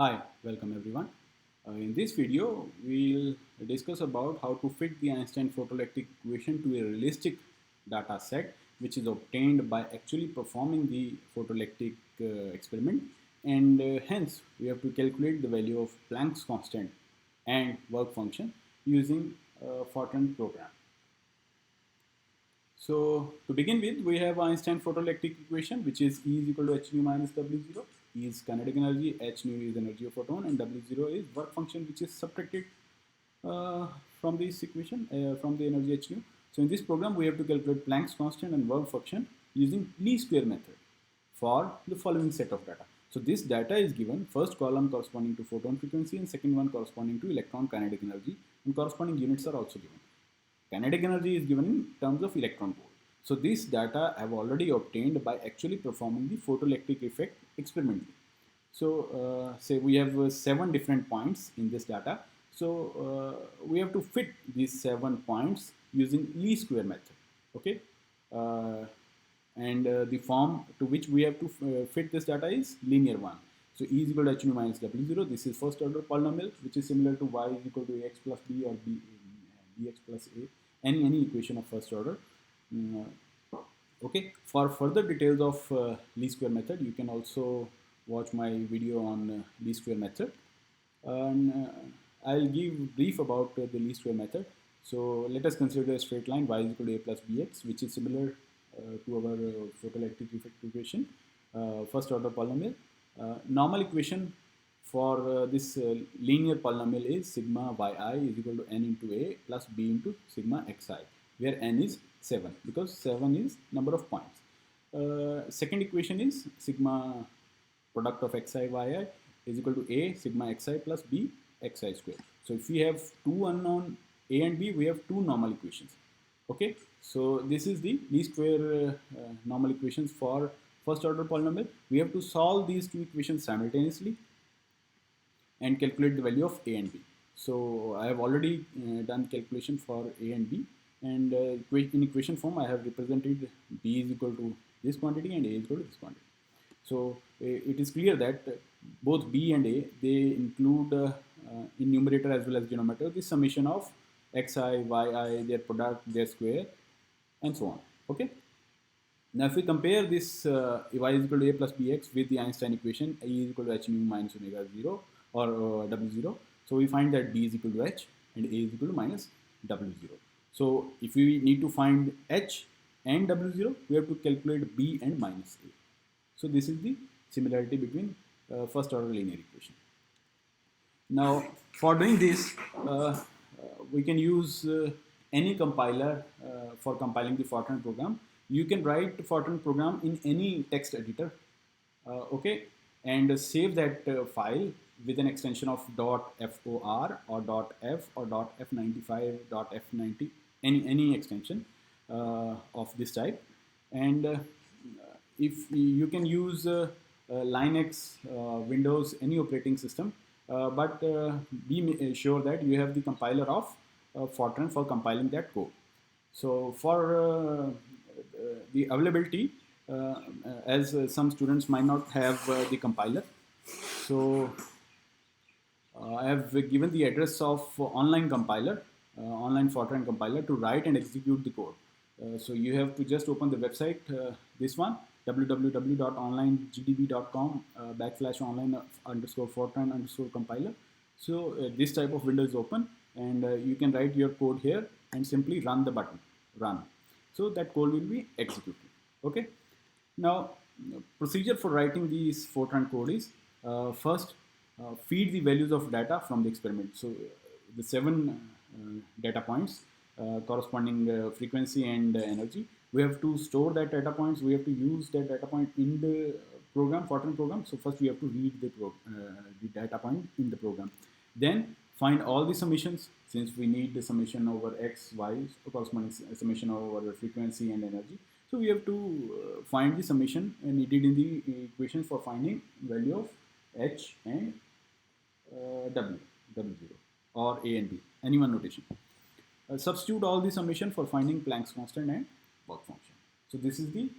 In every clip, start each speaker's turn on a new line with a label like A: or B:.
A: Hi, welcome everyone. In this video, we'll discuss about how to fit the Einstein photoelectric equation to a realistic data set, which is obtained by actually performing the photoelectric experiment, and hence we have to calculate the value of Planck's constant and work function using Fortran program. So to begin with, we have Einstein photoelectric equation, which is E is equal to h nu minus W0. E is kinetic energy, h nu is energy of photon, and W0 is work function, which is subtracted uh, from this equation, from the energy h nu. So in this program, we have to calculate Planck's constant and work function using least square method for the following set of data. So this data is given, first column corresponding to photon frequency and second one corresponding to electron kinetic energy, and corresponding units are also given. Kinetic energy is given in terms of electron volt. So this data I have already obtained by actually performing the photoelectric effect experimentally. So say we have 7 different points in this data. So we have to fit these 7 points using least square method. Okay, uh, and the form to which we have to fit this data is linear one. So E is equal to h nu minus W0. This is first order polynomial, which is similar to y is equal to ax plus b or bx plus a, any equation of first order. Mm, okay, for further details of least square method, you can also watch my video on least square method. And I'll give brief about the least square method. So let us consider a straight line y is equal to a plus bx, which is similar to our photoelectric effect equation, first order polynomial. Normal equation for this linear polynomial is sigma yi is equal to n into a plus b into sigma xi, where n is 7 because 7 is number of points. Second equation is sigma product of xi yi is equal to a sigma xi plus b xi square. So if we have two unknown a and b, we have two normal equations. Okay, so this is the least square normal equations for first order polynomial. We have to solve these two equations simultaneously and calculate the value of a and b. So I have already done calculation for a and b, and in equation form I have represented b is equal to this quantity and a is equal to this quantity. So it is clear that both b and a, they include in numerator as well as denominator the summation of xi, yi, their product, their square, and so on. Okay. Now, if we compare this y is equal to a plus bx with the Einstein equation, a is equal to h nu minus omega 0 or w0, so we find that b is equal to h and a is equal to minus w0. So if we need to find h and w0, we have to calculate b and minus a. So this is the similarity between first order linear equation. Now, for doing this, we can use any compiler for compiling the Fortran program. You can write Fortran program in any text editor, okay, and save that file with an extension of .for or .f or .f95, .f90, any extension of this type. And if you can use Linux, Windows, any operating system, but be sure that you have the compiler of Fortran for compiling that code. So for the availability, as some students might not have the compiler, so I have given the address of online compiler, online Fortran compiler to write and execute the code. So you have to just open the website, this one, www.onlinegdb.com /online underscore Fortran underscore compiler. So this type of window is open, and you can write your code here and simply run the button, run. So that code will be executed. Okay. Now, procedure for writing these Fortran code is first feed the values of data from the experiment. So the 7 data points corresponding frequency and energy. We have to store that data points. We have to use that data point in the program, Fortran program. So first we have to read the data point in the program. Then find all the summations, since we need the summation over x, y, corresponding summation over frequency and energy. So we have to find the summation needed in the equations for finding value of h and w0 or a and b, any one notation. Substitute all the summation for finding Planck's constant and work function. So this is the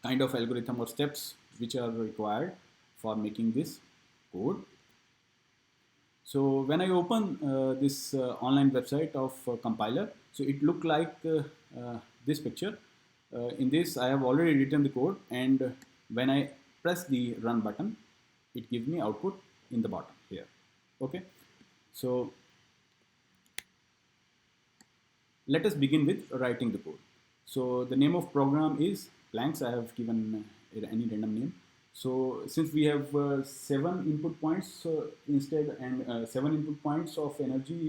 A: kind of algorithm or steps which are required for making this code. So when I open this online website of compiler, so it looked like this picture. In this, I have already written the code, and when I press the run button, it gives me output in the bottom here. Okay, so let us begin with writing the code. So the name of program is blanks. I have given any random name. So since we have 7 input points instead, and 7 input points of energy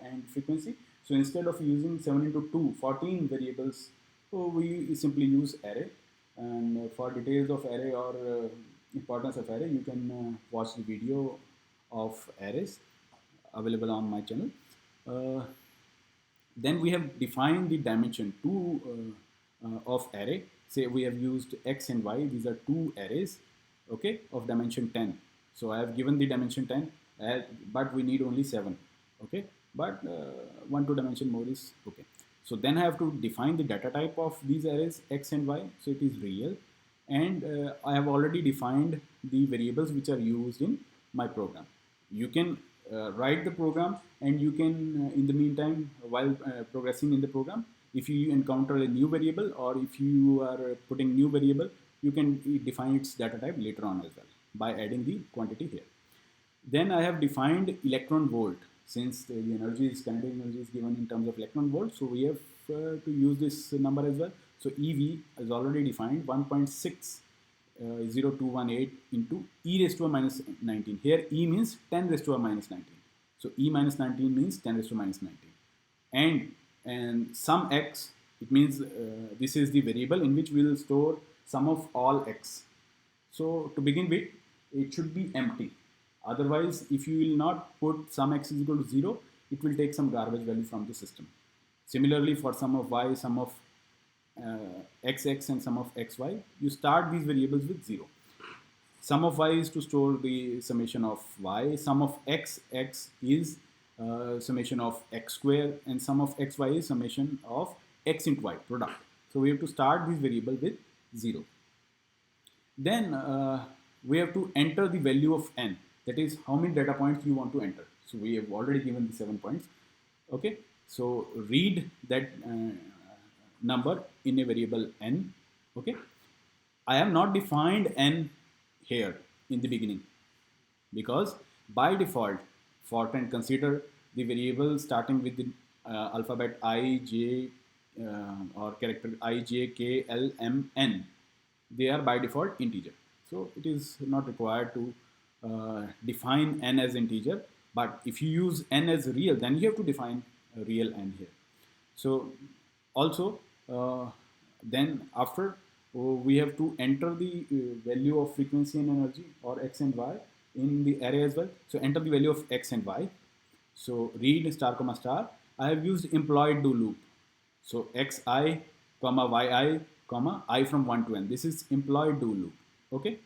A: and frequency, so instead of using 7 into 2, 14 variables, so we simply use array. And for details of array or importance of array, you can watch the video of arrays available on my channel. Then we have defined the dimension 2 of array. Say we have used x and y. These are two arrays, okay, of dimension 10. So I have given the dimension 10, but we need only 7, okay. But 1 2 dimension more is okay. So then I have to define the data type of these arrays x and y. So it is real, and I have already defined the variables which are used in my program. You can write the program, and you can in the meantime, while progressing in the program, if you encounter a new variable, or if you are putting new variable, you can define its data type later on as well by adding the quantity here. Then I have defined electron volt. Since the energy is kinetic energy is given in terms of electron volt, so we have to use this number as well. So EV is already defined 1.60218 into e raised to a minus 19. Here E means 10 raised to a minus 19. So E minus 19 means 10 raised to minus 19. And sum x, it means this is the variable in which we will store sum of all x. So to begin with, it should be empty. Otherwise, if you will not put sum x is equal to 0, it will take some garbage value from the system. Similarly, for sum of y, sum of xx and sum of xy, you start these variables with 0. Sum of y is to store the summation of y. Sum of x is summation of x square, and sum of xy is summation of x into y, product. So we have to start this variable with 0. Then we have to enter the value of n. That is how many data points you want to enter. So we have already given the 7 points. Okay. So read that number in a variable n. Okay. I have not defined n here in the beginning, because by default, Fortran consider the variable starting with the alphabet I, J, or character I, J, K, L, M, N. They are by default integer. So it is not required to define n as integer. But if you use n as real, then you have to define a real n here. So also then after we have to enter the value of frequency and energy, or x and y, in the array as well. So enter the value of x and y. So read star comma star. I have used employed do loop. So xi comma yi comma I from 1 to n. This is employed do loop. Okay.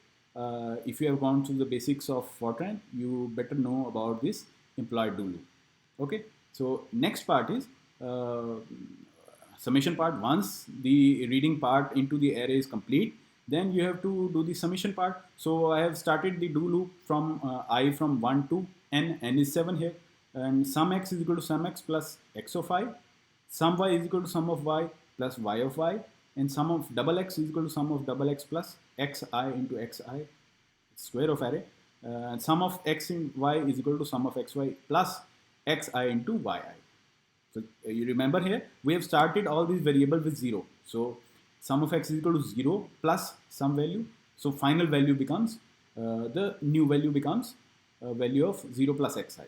A: If you have gone through the basics of Fortran, you better know about this employed do loop. Okay. So next part is summation part. Once the reading part into the array is complete, then you have to do the summation part. So I have started the do loop from I from 1 to n. N is 7 here, and sum x is equal to sum x plus x of I. Sum y is equal to sum of y plus y of y, and sum of double x is equal to sum of double x plus xi into xi, square of array. Sum of x in y is equal to sum of xy plus xi into yi. So you remember here, we have started all these variables with 0. So sum of x is equal to 0 plus some value. So final value becomes, the new value becomes value of 0 plus xi.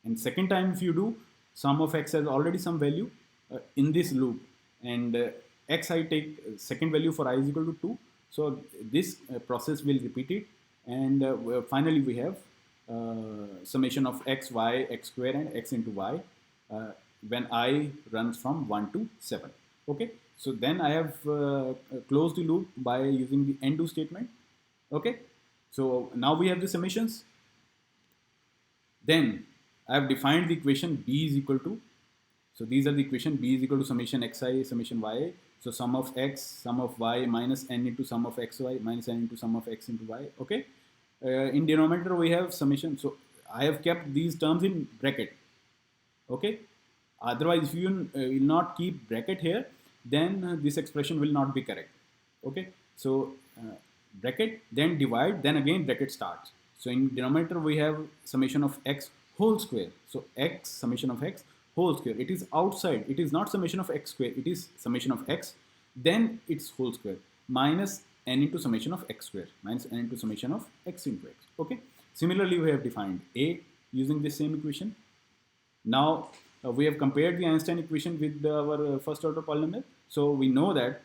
A: And second time if you do, sum of x has already some value in this loop, and xi take second value for I is equal to 2. So this process will repeat it, and finally we have summation of x, y, x square and x into y when I runs from 1 to 7. Okay, so then I have closed the loop by using the end do statement. Okay, so now we have the summations. Then I have defined the equation b is equal to, so these are the equation. B is equal to summation xi, summation yi. So sum of x, sum of y minus n into sum of xy minus n into sum of x into y. Okay. in denominator we have summation. So I have kept these terms in bracket. Okay. Otherwise, if you will not keep bracket here, then this expression will not be correct. Okay. So bracket, then divide, then again bracket starts. So in denominator we have summation of x whole square. So x summation of x whole square. It is outside. It is not summation of x square. It is summation of x, then its whole square minus n into summation of x square minus n into summation of x into x. Okay. Similarly, we have defined a using this same equation. Now we have compared the Einstein equation with our first order polynomial. So we know that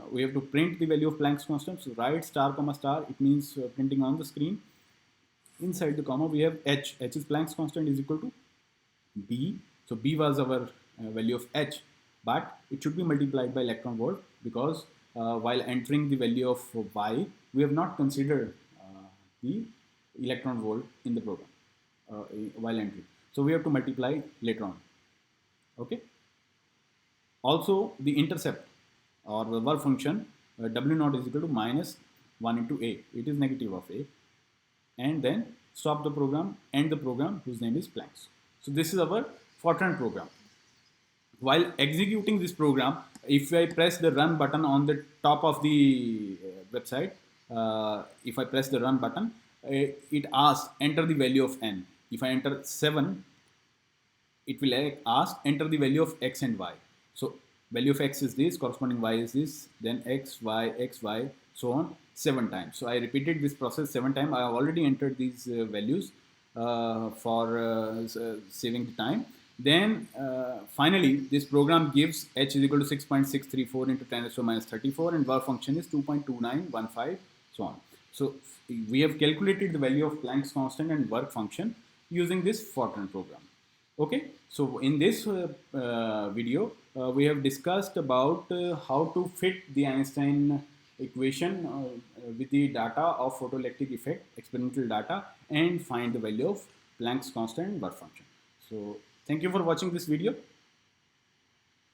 A: we have to print the value of Planck's constant. So write star comma star. It means printing on the screen. Inside the comma we have h. H is Planck's constant is equal to b. So b was our value of h, but it should be multiplied by electron volt, because while entering the value of y, we have not considered the electron volt in the program while entering. So we have to multiply later on. Okay. Also the intercept or the work function w naught is equal to minus 1 into a. It is negative of a. And then stop the program, end the program whose name is Planck's. So this is our Fortran program. While executing this program, if I press the run button on the top of the website, if I press the run button, it asks enter the value of n. If I enter 7, it will ask enter the value of x and y. So value of x is this, corresponding y is this, then x, y, so on 7 times. So I repeated this process 7 times. I have already entered these values for saving the time. Then finally, this program gives h is equal to 6.634 into 10 raised to minus 34, and work function is 2.2915, so on. So we have calculated the value of Planck's constant and work function using this Fortran program. Okay, so in this video, we have discussed about how to fit the Einstein equation with the data of photoelectric effect, experimental data, and find the value of Planck's constant and work function. So thank you for watching this video.